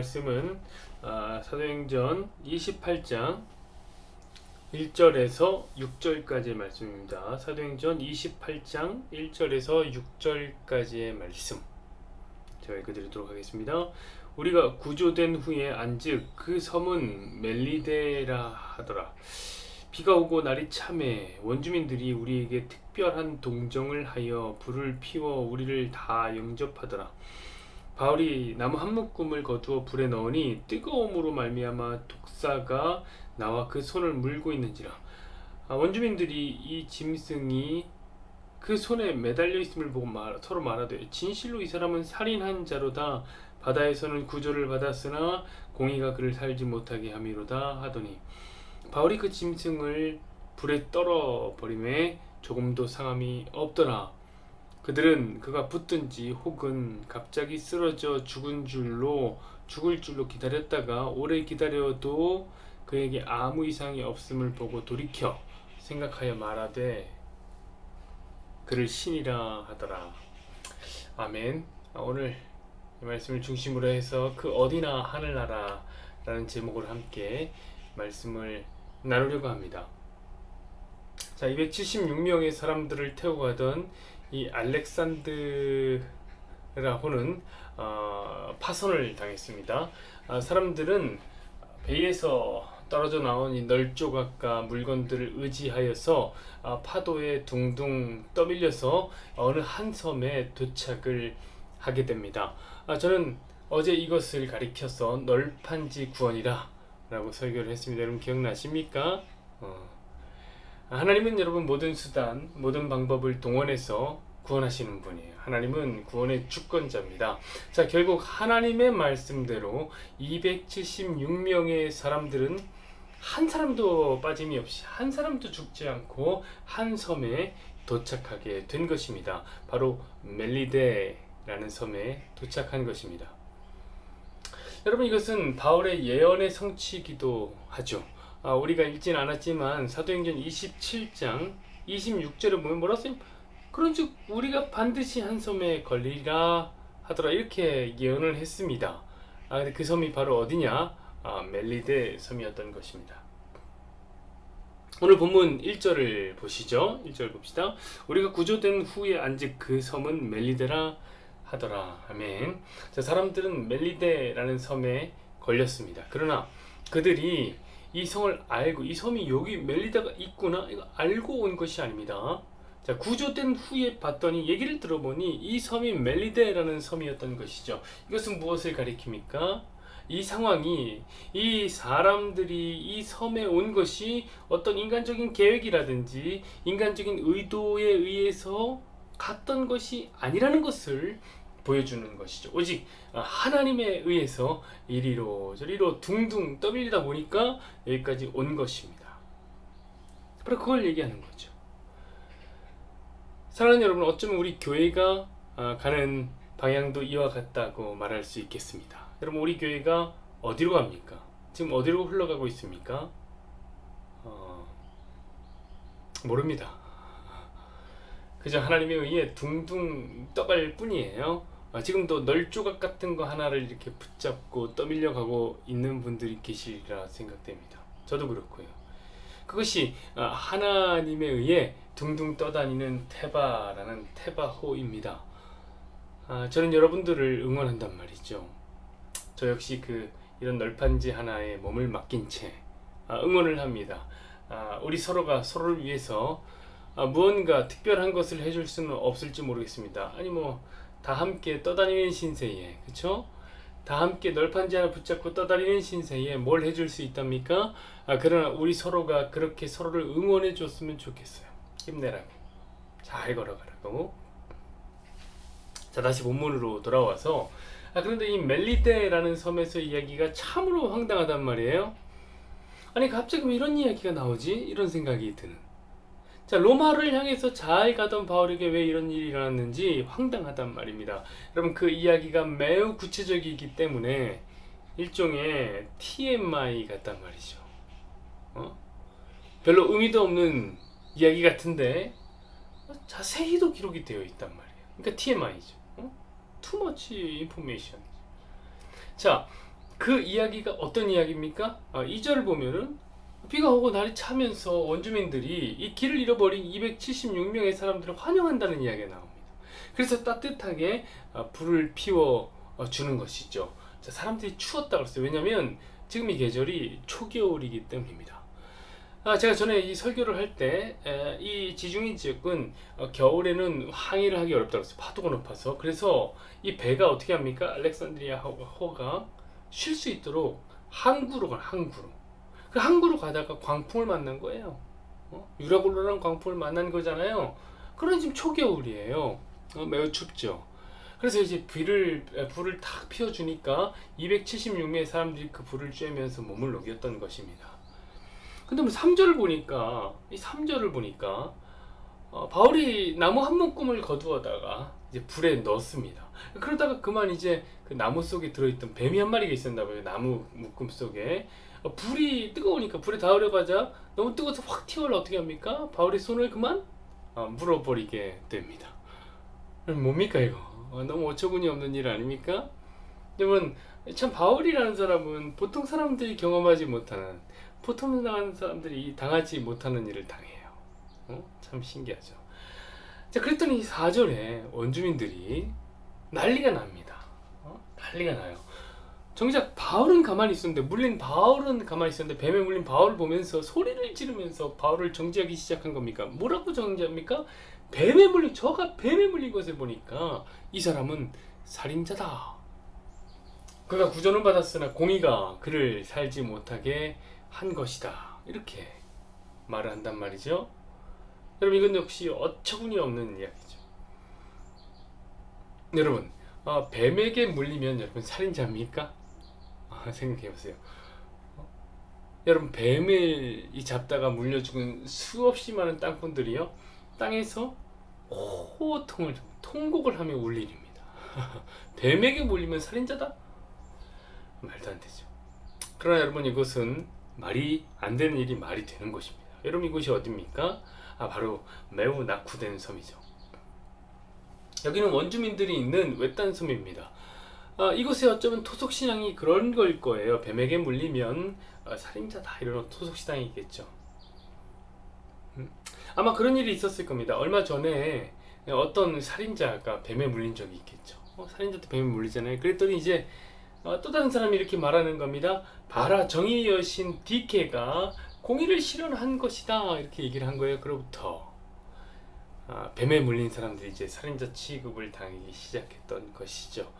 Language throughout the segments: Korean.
말씀은 사도행전 28장 1절에서 6절까지의 말씀입니다. 사도행전 28장 1절에서 6절까지의 말씀 제가 읽어드리도록 하겠습니다. 우리가 구조된 후에 안즉 그 섬은 멜리데라 하더라. 비가 오고 날이 참해 원주민들이 우리에게 특별한 동정을 하여 불을 피워 우리를 다 영접하더라. 바울이 나무 한 묶음을 거두어 불에 넣으니 뜨거움으로 말미암아 독사가 나와 그 손을 물고 있는지라. 원주민들이 이 짐승이 그 손에 매달려 있음을 보고 서로 말하되 진실로 이 사람은 살인한 자로다. 바다에서는 구조를 받았으나 공의가 그를 살지 못하게 함이로다 하더니 바울이 그 짐승을 불에 떨어 버림에 조금도 상함이 없더라. 그들은 그가 붙든지 혹은 갑자기 쓰러져 죽을 줄로 기다렸다가 오래 기다려도 그에게 아무 이상이 없음을 보고 돌이켜 생각하여 말하되 그를 신이라 하더라. 아멘. 오늘 이 말씀을 중심으로 해서 그 어디나 하늘나라 라는 제목으로 함께 말씀을 나누려고 합니다. 자, 276명의 사람들을 태우고 가던 이 알렉산드라호는 파손을 당했습니다. 사람들은 배에서 떨어져 나온 이 널조각과 물건들을 의지하여서 파도에 둥둥 떠밀려서 어느 한 섬에 도착을 하게 됩니다. 저는 어제 이것을 가리켜서 널판지 구원이라 라고 설교를 했습니다. 여러분 기억나십니까? 하나님은 여러분 모든 수단, 모든 방법을 동원해서 구원하시는 분이에요. 하나님은 구원의 주권자입니다. 자, 결국 하나님의 말씀대로 276명의 사람들은 한 사람도 빠짐이 없이 한 사람도 죽지 않고 한 섬에 도착하게 된 것입니다. 바로 멜리데라는 섬에 도착한 것입니다. 여러분 이것은 바울의 예언의 성취이기도 하죠. 우리가 읽진 않았지만 사도행전 27장 26절에 보면 뭐라 써요? 그런즉 우리가 반드시 한 섬에 걸리리라 하더라 이렇게 예언을 했습니다. 근데 그 섬이 바로 어디냐? 멜리데 섬이었던 것입니다. 오늘 본문 1절을 보시죠. 1절 봅시다. 우리가 구조된 후에 안즉 그 섬은 멜리데라 하더라. 아멘. 자, 사람들은 멜리데라는 섬에 걸렸습니다. 그러나 그들이 이 성을 알고 이 섬이 여기 멜리데가 있구나 이거 알고 온 것이 아닙니다. 자, 구조된 후에 봤더니 얘기를 들어보니 이 섬이 멜리데라는 섬이었던 것이죠. 이것은 무엇을 가리킵니까? 이 상황이 이 사람들이 이 섬에 온 것이 어떤 인간적인 계획이라든지 인간적인 의도에 의해서 갔던 것이 아니라는 것을 보여주는 것이죠. 오직 하나님에 의해서 이리로 저리로 둥둥 떠밀리다 보니까 여기까지 온 것입니다. 바로 그걸 얘기하는 거죠. 사랑하는 여러분, 어쩌면 우리 교회가 가는 방향도 이와 같다고 말할 수 있겠습니다. 여러분, 우리 교회가 어디로 갑니까? 지금 어디로 흘러가고 있습니까? 모릅니다. 그저 하나님에 의해 둥둥 떠갈 뿐이에요. 지금도 널조각 같은 거 하나를 이렇게 붙잡고 떠밀려 가고 있는 분들이 계시리라 생각됩니다. 저도 그렇고요. 그것이 하나님에 의해 둥둥 떠다니는 테바라는 테바호입니다. 저는 여러분들을 응원한단 말이죠. 저 역시 이런 널판지 하나에 몸을 맡긴 채 응원을 합니다. 우리 서로가 서로를 위해서 무언가 특별한 것을 해줄 수는 없을지 모르겠습니다. 아니 다 함께 떠다니는 신세에, 그쵸? 다 함께 널판지 하나 붙잡고 떠다니는 신세에 뭘 해줄 수 있답니까? 그러나 우리 서로가 그렇게 서로를 응원해 줬으면 좋겠어요. 힘내라고, 잘 걸어가라고. 자, 다시 본문으로 돌아와서 그런데 이 멜리데라는 섬에서 이야기가 참으로 황당하단 말이에요. 아니 갑자기 왜 이런 이야기가 나오지? 이런 생각이 드는. 자, 로마를 향해서 잘 가던 바울에게 왜 이런 일이 일어났는지 황당하단 말입니다. 여러분 그 이야기가 매우 구체적이기 때문에 일종의 TMI 같단 말이죠. 별로 의미도 없는 이야기 같은데 자세히도 기록이 되어 있단 말이에요. 그러니까 TMI죠. Too much information. 자, 그 이야기가 어떤 이야기입니까? 2절을 보면은 비가 오고 날이 차면서 원주민들이 이 길을 잃어버린 276명의 사람들을 환영한다는 이야기가 나옵니다. 그래서 따뜻하게 불을 피워 주는 것이죠. 자, 사람들이 추웠다고 했어요. 왜냐하면 지금 이 계절이 초겨울이기 때문입니다. 제가 전에 이 설교를 할 때 이 지중해 지역은 겨울에는 항해를 하기 어렵다고 했어요. 파도가 높아서. 그래서 이 배가 어떻게 합니까? 알렉산드리아 호가 쉴 수 있도록 항구로 가요. 항구로. 그 항구로 가다가 광풍을 만난 거예요. 유라굴로랑 광풍을 만난 거잖아요. 그런 지금 초겨울이에요. 매우 춥죠. 그래서 이제 불을 탁 피워주니까 276명의 사람들이 그 불을 쬐면서 몸을 녹였던 것입니다. 근데 뭐 3절을 보니까, 이 3절을 보니까, 바울이 나무 한 묶음을 거두어다가 이제 불에 넣습니다. 그러다가 그만 이제 그 나무 속에 들어있던 뱀이 한 마리가 있었나 봐요. 나무 묶음 속에. 불이 뜨거우니까 불에 닿으려가자 너무 뜨거워서 확 튀어올라 어떻게 합니까? 바울의 손을 그만 물어버리게 됩니다. 뭡니까 이거? 너무 어처구니 없는 일 아닙니까? 여러분, 참 바울이라는 사람은 보통 사람들이 경험하지 못하는, 보통 사람들이 당하지 못하는 일을 당해요. 참 신기하죠. 자, 그랬더니 4절에 원주민들이 난리가 납니다. 난리가 나요. 정작 바울은 가만히 있었는데, 바울은 가만히 있었는데 뱀에 물린 바울을 보면서 소리를 지르면서 바울을 정죄하기 시작한 겁니까? 뭐라고 정죄합니까? 저가 뱀에 물린 것을 보니까 이 사람은 살인자다. 그가 구전을 받았으나 공의가 그를 살지 못하게 한 것이다. 이렇게 말을 한단 말이죠. 여러분, 이건 역시 어처구니 없는 이야기죠. 여러분, 뱀에게 물리면 여러분 살인자입니까? 생각해보세요. 여러분, 뱀을 잡다가 물려 죽은 수없이 많은 땅꾼들이요, 땅에서 통곡을 하며 울 일입니다. 뱀에게 물리면 살인자다? 말도 안 되죠. 그러나 여러분, 이것은 말이 안 되는 일이 말이 되는 것입니다. 여러분, 이곳이 어디입니까? 바로 매우 낙후된 섬이죠. 여기는 원주민들이 있는 외딴 섬입니다. 이곳에 어쩌면 토속신앙이 그런 걸 거예요. 뱀에게 물리면 살인자다, 이런 토속신앙이겠죠. 아마 그런 일이 있었을 겁니다. 얼마 전에 어떤 살인자가 뱀에 물린 적이 있겠죠. 살인자도 뱀에 물리잖아요. 그랬더니 이제 또 다른 사람이 이렇게 말하는 겁니다. 봐라, 정의의 여신 디케가 공의를 실현한 것이다, 이렇게 얘기를 한 거예요. 그로부터 뱀에 물린 사람들이 이제 살인자 취급을 당하기 시작했던 것이죠.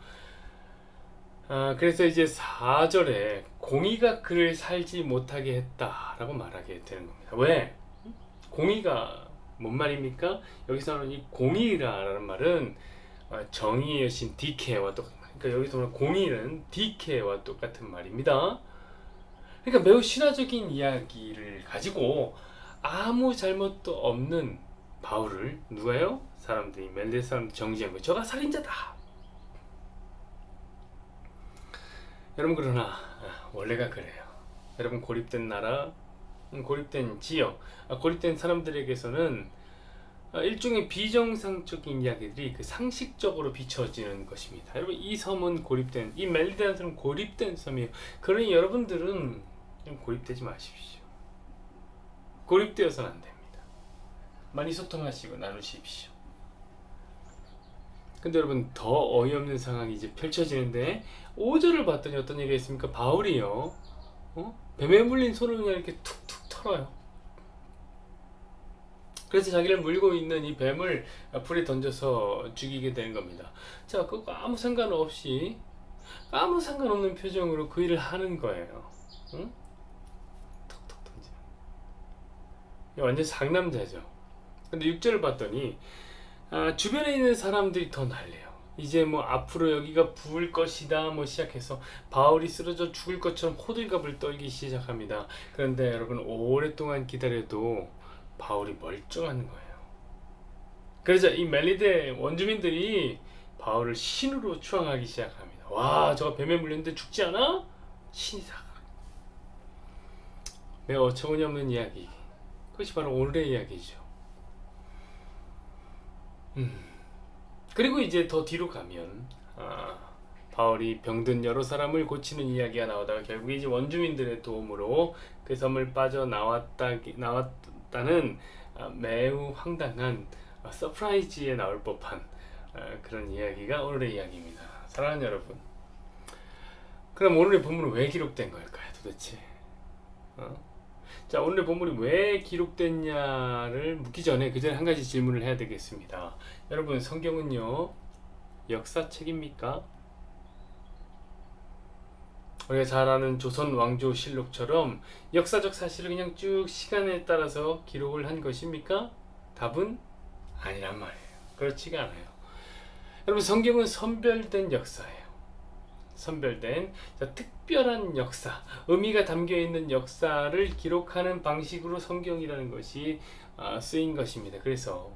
그래서 이제 4절에 공의가 그를 살지 못하게 했다라고 말하게 되는 겁니다. 왜? 공의가 뭔 말입니까? 여기서는 이 공의라는 말은 정의의 여신 디케와 똑같은 말. 그러니까 여기서는 공의는 디케와 똑같은 말입니다. 그러니까 매우 신화적인 이야기를 가지고 아무 잘못도 없는 바울을 누가요? 멜데 사람들이 정지한 거예요. 저가 살인자다. 여러분, 그러나 원래가 그래요. 여러분, 고립된 나라, 고립된 지역, 고립된 사람들에게서는 일종의 비정상적인 이야기들이 그 상식적으로 비춰지는 것입니다. 여러분, 이 섬은 고립된, 이 멜리데라는 섬은 고립된 섬이에요. 그러니 여러분들은 고립되지 마십시오. 고립되어서는 안 됩니다. 많이 소통하시고 나누십시오. 근데 여러분, 더 어이없는 상황이 이제 펼쳐지는데 5절을 봤더니 어떤 얘기가 있습니까? 바울이요, 뱀에 물린 손을 그냥 이렇게 툭툭 털어요. 그래서 자기를 물고 있는 이 뱀을 불에 던져서 죽이게 되는 겁니다. 자, 그거 아무 상관없는 표정으로 그 일을 하는 거예요. 툭툭 던지는. 완전 상남자죠. 근데 6절을 봤더니 주변에 있는 사람들이 더 난리예요. 이제 뭐 앞으로 여기가 부을 것이다 뭐 시작해서 바울이 쓰러져 죽을 것처럼 호들갑을 떨기 시작합니다. 그런데 여러분, 오랫동안 기다려도 바울이 멀쩡한 거예요. 그래서 이 멜리데 원주민들이 바울을 신으로 추앙하기 시작합니다. 와, 저거 뱀에 물렸는데 죽지 않아? 신이다. 매우 어처구니 없는 이야기. 그것이 바로 오늘의 이야기죠. 그리고 이제 더 뒤로 가면 바울이 병든 여러 사람을 고치는 이야기가 나오다가 결국에 이제 원주민들의 도움으로 그 섬을 나왔다는 매우 황당한 서프라이즈에 나올 법한 그런 이야기가 오늘의 이야기입니다. 사랑하는 여러분, 그럼 오늘의 본문은 왜 기록된 걸까요, 도대체? 자, 오늘의 본문이 왜 기록됐냐를 묻기 전에 그 전에 한 가지 질문을 해야 되겠습니다. 여러분, 성경은요 역사책입니까? 우리가 잘 아는 조선 왕조 실록처럼 역사적 사실을 그냥 쭉 시간에 따라서 기록을 한 것입니까? 답은 아니란 말이에요. 그렇지가 않아요. 여러분, 성경은 선별된 역사예요. 선별된 특별한 역사, 의미가 담겨있는 역사를 기록하는 방식으로 성경이라는 것이 쓰인 것입니다. 그래서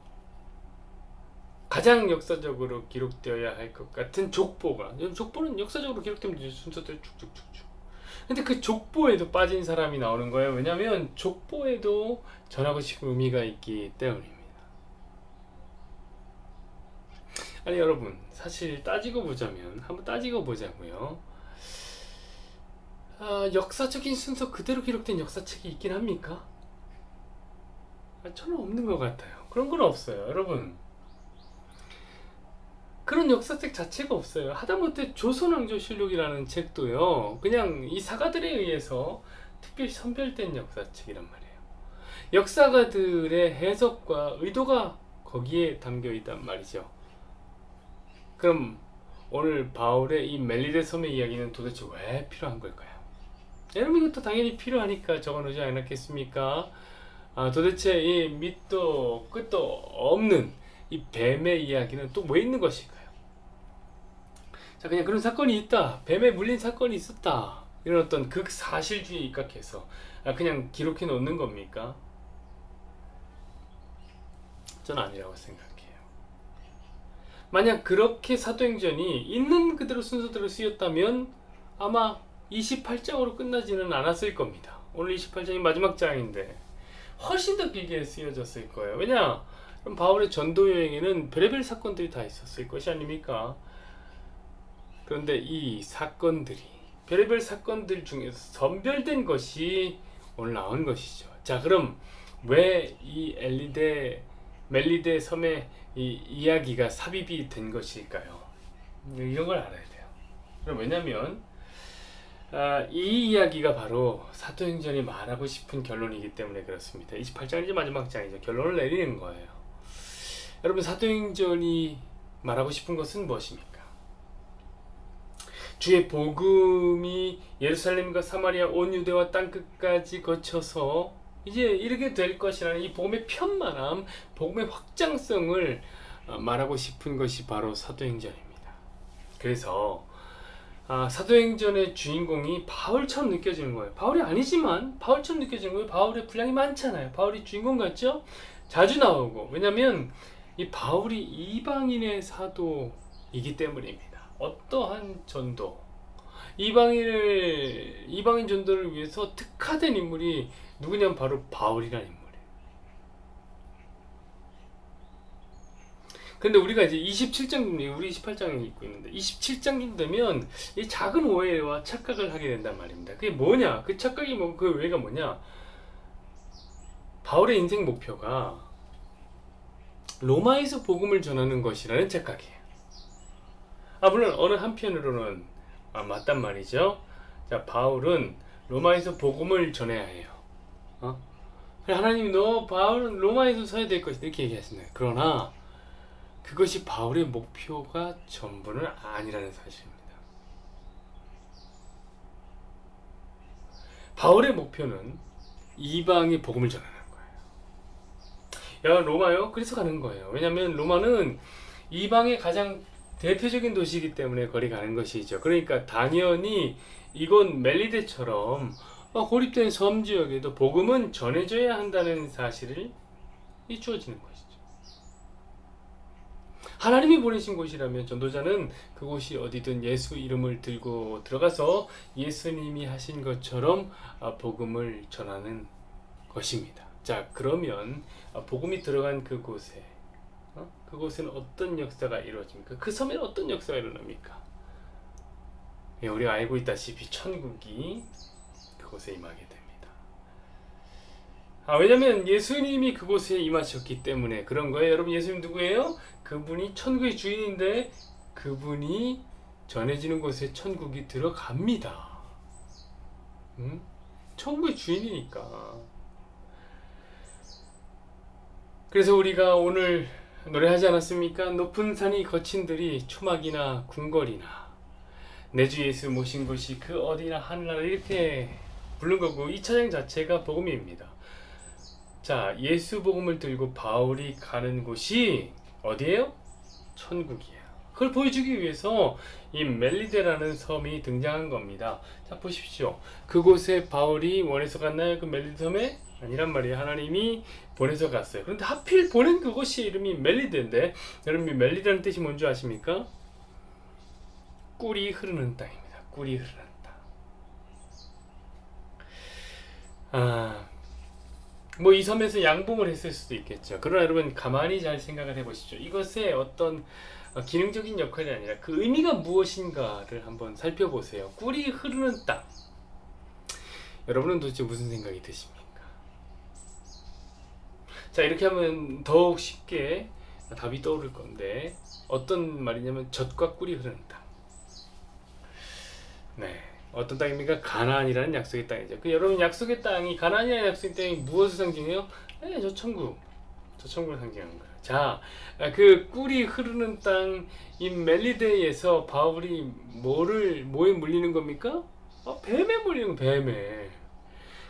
가장 역사적으로 기록되어야 할 것 같은 족보는 역사적으로 기록되면 순서대로 쭉쭉쭉쭉. 근데 그 족보에도 빠진 사람이 나오는 거예요. 왜냐하면 족보에도 전하고 싶은 의미가 있기 때문입니다. 아니 여러분, 사실 한번 따지고 보자고요. 역사적인 순서 그대로 기록된 역사책이 있긴 합니까? 저는 없는 것 같아요. 그런 건 없어요. 여러분, 그런 역사책 자체가 없어요. 하다못해 조선왕조실록이라는 책도요, 그냥 이 사가들에 의해서 특별히 선별된 역사책이란 말이에요. 역사가들의 해석과 의도가 거기에 담겨 있단 말이죠. 그럼 오늘 바울의 이 멜리데 섬의 이야기는 도대체 왜 필요한 걸까요? 여러분, 이것도 당연히 필요하니까 적어놓지 않았겠습니까? 도대체 이 밑도 끝도 없는 이 뱀의 이야기는 또 왜 있는 것일까요? 자, 그냥 그런 사건이 있다, 뱀에 물린 사건이 있었다, 이런 어떤 극사실주의에 입각해서 그냥 기록해 놓는 겁니까? 저는 아니라고 생각해요. 만약 그렇게 사도행전이 있는 그대로 순서대로 쓰였다면 아마 28장으로 끝나지는 않았을 겁니다. 오늘 28장이 마지막 장인데 훨씬 더 길게 쓰여졌을 거예요. 왜냐? 그럼 바울의 전도 여행에는 별의별 사건들이 다 있었을 것이 아닙니까? 그런데 이 사건들이, 별의별 사건들 중에서 선별된 것이 오늘 나온 것이죠. 자, 그럼 왜 이 멜리데 섬의 이 이야기가 삽입이 된 것일까요? 이런 걸 알아야 돼요. 그럼 왜냐면 이 이야기가 바로 사도행전이 말하고 싶은 결론이기 때문에 그렇습니다. 28장이 마지막 장이죠. 결론을 내리는 거예요. 여러분, 사도행전이 말하고 싶은 것은 무엇입니까? 주의 복음이 예루살렘과 사마리아 온 유대와 땅끝까지 거쳐서 이제 이르게 될 것이라는 이 복음의 편만함, 복음의 확장성을 말하고 싶은 것이 바로 사도행전입니다. 그래서 사도행전의 주인공이 바울처럼 느껴지는 거예요. 바울이 아니지만 바울처럼 느껴지는 거예요. 바울의 분량이 많잖아요. 바울이 주인공 같죠? 자주 나오고. 왜냐면 이 바울이 이방인의 사도이기 때문입니다. 어떠한 전도, 이방인 전도를 위해서 특화된 인물이 누구냐면 바로 바울이라는 인물이에요. 근데 우리가 이제 27장, 우리 28장에 있고 있는데 27장 되면 이 작은 오해와 착각을 하게 된단 말입니다. 그게 뭐냐? 그 착각이 그 오해가 뭐냐? 바울의 인생 목표가 로마에서 복음을 전하는 것이라는 착각이에요. 물론 어느 한편으로는 맞단 말이죠. 자, 바울은 로마에서 복음을 전해야 해요. 하나님이 바울은 로마에서 서야 될 것이다, 이렇게 얘기하시나요? 그러나 그것이 바울의 목표가 전부는 아니라는 사실입니다. 바울의 목표는 이방의 복음을 전하는 거예요. 야, 로마요? 그래서 가는 거예요. 왜냐하면 로마는 이방의 가장 대표적인 도시이기 때문에 거리 가는 것이죠. 그러니까 당연히 이곳 멜리데처럼 고립된 섬 지역에도 복음은 전해져야 한다는 사실이 주어지는 것이죠. 하나님이 보내신 곳이라면 전도자는 그곳이 어디든 예수 이름을 들고 들어가서 예수님이 하신 것처럼 복음을 전하는 것입니다. 자, 그러면 복음이 들어간 그곳에 그곳에는 어떤 역사가 이루어집니까? 그 섬에는 어떤 역사가 일어납니까? 예, 우리가 알고 있다시피 천국이 그곳에 임하게 됩니다. 왜냐면 예수님이 그곳에 임하셨기 때문에 그런 거예요. 여러분, 예수님 누구예요? 그분이 천국의 주인인데 그분이 전해지는 곳에 천국이 들어갑니다. 응? 천국의 주인이니까. 그래서 우리가 오늘 노래하지 않았습니까? 높은 산이 거친들이 초막이나 궁궐이나 내 주 예수 모신 곳이 그 어디나 하늘나라 이렇게 부른 거고, 이 찬양 자체가 복음입니다. 자, 예수 복음을 들고 바울이 가는 곳이 어디예요? 천국이에요. 그걸 보여주기 위해서 이 멜리데라는 섬이 등장한 겁니다. 자, 보십시오. 그곳에 바울이 원해서 갔나요? 그 멜리데 섬에? 아니란 말이에요. 하나님이 보내서 갔어요. 그런데 하필 보낸 그곳이 이름이 멜리데인데, 여러분, 멜리데라는 뜻이 뭔지 아십니까? 꿀이 흐르는 땅입니다. 꿀이 흐르는 땅. 뭐 이 섬에서 양봉을 했을 수도 있겠죠. 그러나 여러분, 가만히 잘 생각을 해보시죠. 이것의 어떤 기능적인 역할이 아니라 그 의미가 무엇인가를 한번 살펴보세요. 꿀이 흐르는 땅. 여러분은 도대체 무슨 생각이 드십니까? 자, 이렇게 하면 더욱 쉽게 답이 떠오를 건데, 어떤 말이냐면 젖과 꿀이 흐르는 땅. 네, 어떤 땅입니까? 가나안이라는 약속의 땅이죠. 여러분, 약속의 땅이, 가나안이라는 약속의 땅이 무엇을 상징해요? 네, 저 천국을 상징하는 거예요. 자, 그 꿀이 흐르는 땅, 이 멜리데에서 바울이 뭐에 물리는 겁니까? 뱀에 물리는 거, 뱀에.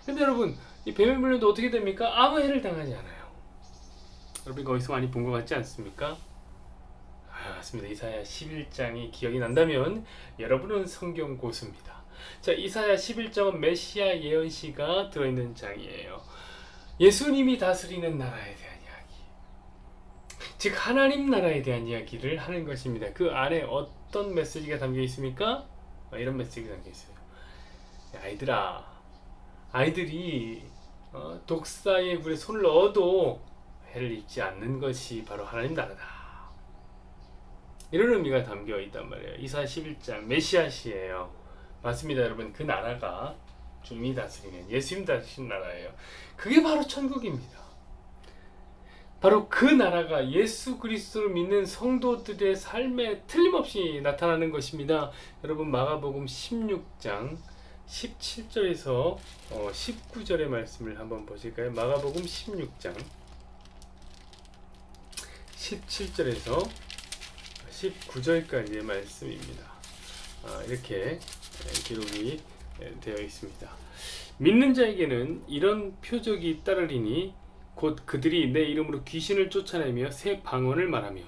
근데 여러분, 이 뱀에 물리는데 어떻게 됩니까? 아무 해를 당하지 않아요. 여러분, 거기서 많이 본 것 같지 않습니까? 맞습니다. 이사야 11장이 기억이 난다면 여러분은 성경 고수입니다. 자, 이사야 11장은 메시아 예언시가 들어있는 장이에요. 예수님이 다스리는 나라에 대한 이야기, 즉 하나님 나라에 대한 이야기를 하는 것입니다. 그 안에 어떤 메시지가 담겨 있습니까? 이런 메시지가 담겨 있어요. 아이들이 독사의 굴에 손을 넣어도 해를 입지 않는 것이 바로 하나님 나라다. 이런 의미가 담겨 있단 말이에요. 이사야 11장 메시아시예요. 맞습니다, 여러분. 그 나라가 주님이 다스리는, 예수님 다스리는 나라예요. 그게 바로 천국입니다. 바로 그 나라가 예수 그리스도를 믿는 성도들의 삶에 틀림없이 나타나는 것입니다. 여러분, 마가복음 16장 17절에서 19절의 말씀을 한번 보실까요? 마가복음 16장 17절에서 19절까지의 말씀입니다. 이렇게 기록이 되어 있습니다. 믿는 자에게는 이런 표적이 따르리니 곧 그들이 내 이름으로 귀신을 쫓아내며 새 방언을 말하며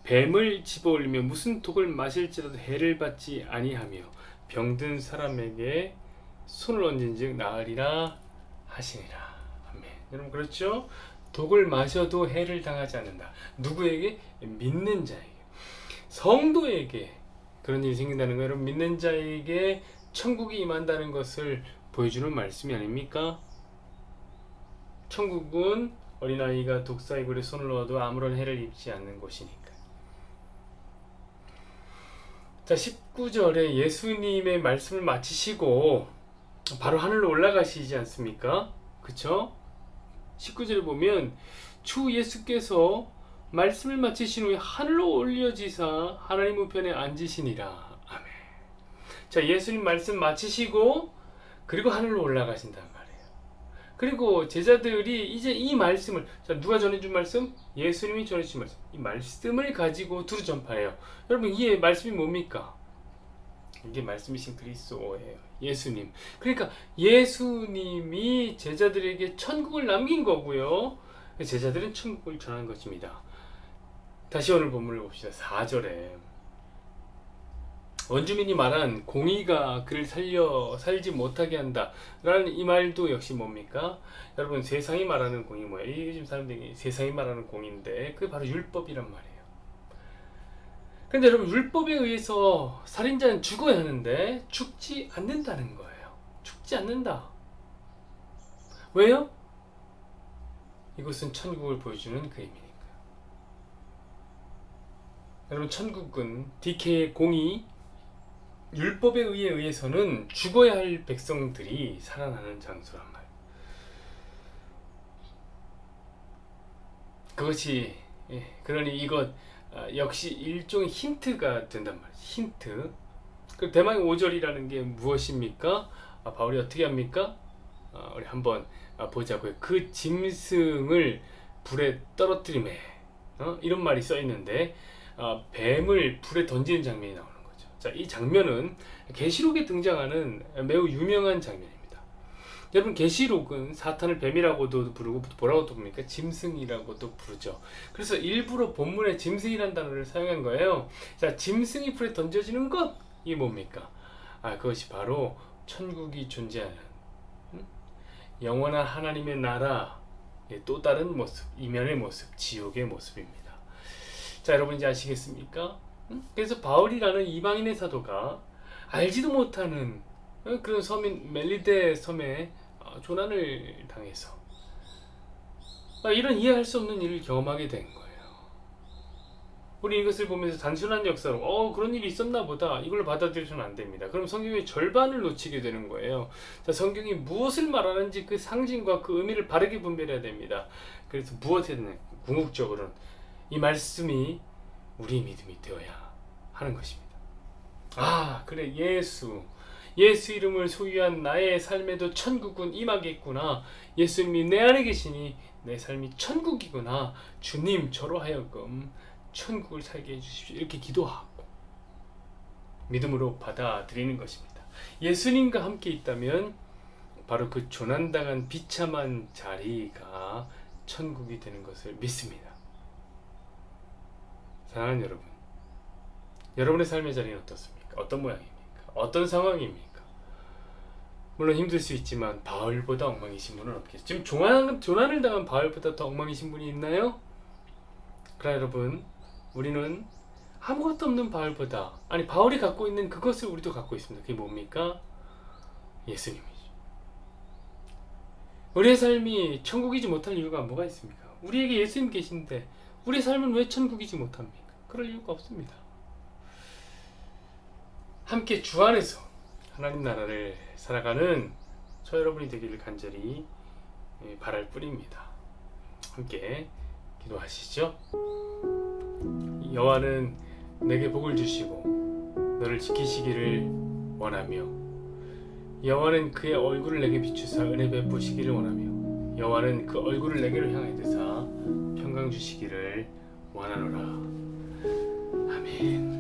뱀을 집어올리며 무슨 독을 마실지라도 해를 받지 아니하며 병든 사람에게 손을 얹은즉 나으리라 하시니라. 아멘. 여러분, 그렇죠? 독을 마셔도 해를 당하지 않는다. 누구에게? 믿는 자에게, 성도에게 그런 일이 생긴다는 거예요. 여러분, 믿는 자에게 천국이 임한다는 것을 보여주는 말씀이 아닙니까? 천국은 어린아이가 독사의 굴에 손을 넣어도 아무런 해를 입지 않는 곳이니까. 자, 19절에 예수님의 말씀을 마치시고 바로 하늘로 올라가시지 않습니까? 그쵸? 19절에 보면 주 예수께서 말씀을 마치신 후에 하늘로 올려지사 하나님 우편에 앉으시니라. 아멘. 자, 예수님 말씀 마치시고 그리고 하늘로 올라가신단 말이에요. 그리고 제자들이 이제 이 말씀을, 자, 누가 전해준 말씀? 예수님이 전해주신 말씀. 이 말씀을 가지고 두루 전파해요. 여러분, 이 말씀이 뭡니까? 이게 말씀이신 그리스도예요. 예수님. 그러니까 예수님이 제자들에게 천국을 남긴 거고요. 제자들은 천국을 전하는 것입니다. 다시 오늘 본문을 봅시다. 4절에 원주민이 말한 공의가 그를 살지 못하게 한다 라는 이 말도 역시 뭡니까? 여러분, 세상이 말하는 공의 뭐예요? 요즘 사람들이 세상이 말하는 공의인데 그게 바로 율법이란 말이에요. 근데 여러분, 율법에 의해서 살인자는 죽어야 하는데 죽지 않는다는 거예요. 죽지 않는다. 왜요? 이것은 천국을 보여주는 그 의미니까요. 여러분, 천국은 DK의 공의, 율법에 의해서는 죽어야 할 백성들이 살아나는 장소란 말이에요. 그것이 그러니 이것 역시 일종의 힌트가 된단 말이에요. 힌트. 그 대망의 5절이라는 게 무엇입니까? 바울이 어떻게 합니까? 우리 한번 보자고요. 그 짐승을 불에 떨어뜨리매 이런 말이 써 있는데 뱀을 불에 던지는 장면이 나오는 거죠. 자, 이 장면은 계시록에 등장하는 매우 유명한 장면입니다. 여러분, 계시록은 사탄을 뱀이라고도 부르고 뭐라고도 부릅니까? 짐승이라고도 부르죠. 그래서 일부러 본문에 짐승이라는 단어를 사용한 거예요. 자, 짐승이 불에 던져지는 것, 이게 뭡니까? 그것이 바로 천국이 존재하는 영원한 하나님의 나라, 또 다른 모습, 이면의 모습, 지옥의 모습입니다. 자, 여러분 이제 아시겠습니까? 그래서 바울이라는 이방인의 사도가 알지도 못하는 그런 서민 멜리데 섬에 조난을 당해서 이런 이해할 수 없는 일을 경험하게 된 거예요. 우리 이것을 보면서 단순한 역사로 그런 일이 있었나 보다 이걸로 받아들여서는 안 됩니다. 그럼 성경의 절반을 놓치게 되는 거예요. 자, 성경이 무엇을 말하는지 그 상징과 그 의미를 바르게 분별해야 됩니다. 그래서 무엇이든 궁극적으로는 이 말씀이 우리의 믿음이 되어야 하는 것입니다. 그래, 예수 이름을 소유한 나의 삶에도 천국은 임하겠구나. 예수님이 내 안에 계시니 내 삶이 천국이구나. 주님, 저로 하여금 천국을 살게 해주십시오. 이렇게 기도하고 믿음으로 받아들이는 것입니다. 예수님과 함께 있다면 바로 그 조난당한 비참한 자리가 천국이 되는 것을 믿습니다. 사랑하는 여러분, 여러분의 삶의 자리는 어떻습니까? 어떤 모양입니까? 어떤 상황입니까? 물론 힘들 수 있지만 바울보다 엉망이신 분은 없겠죠. 지금 조난을 당한 바울보다 더 엉망이신 분이 있나요? 그러나 여러분, 우리는 아무것도 없는 바울보다, 바울이 갖고 있는 그것을 우리도 갖고 있습니다. 그게 뭡니까? 예수님이죠. 우리의 삶이 천국이지 못할 이유가 뭐가 있습니까? 우리에게 예수님 계신데 우리의 삶은 왜 천국이지 못합니까? 그럴 이유가 없습니다. 함께 주 안에서 하나님 나라를 살아가는 저 여러분이 되기를 간절히 바랄 뿐입니다. 함께 기도하시죠. 여호와는 내게 복을 주시고 너를 지키시기를 원하며, 여호와는 그의 얼굴을 내게 비추사 은혜 베푸시기를 원하며, 여호와는 그 얼굴을 내게로 향하여 드사 평강 주시기를 원하노라. 아멘.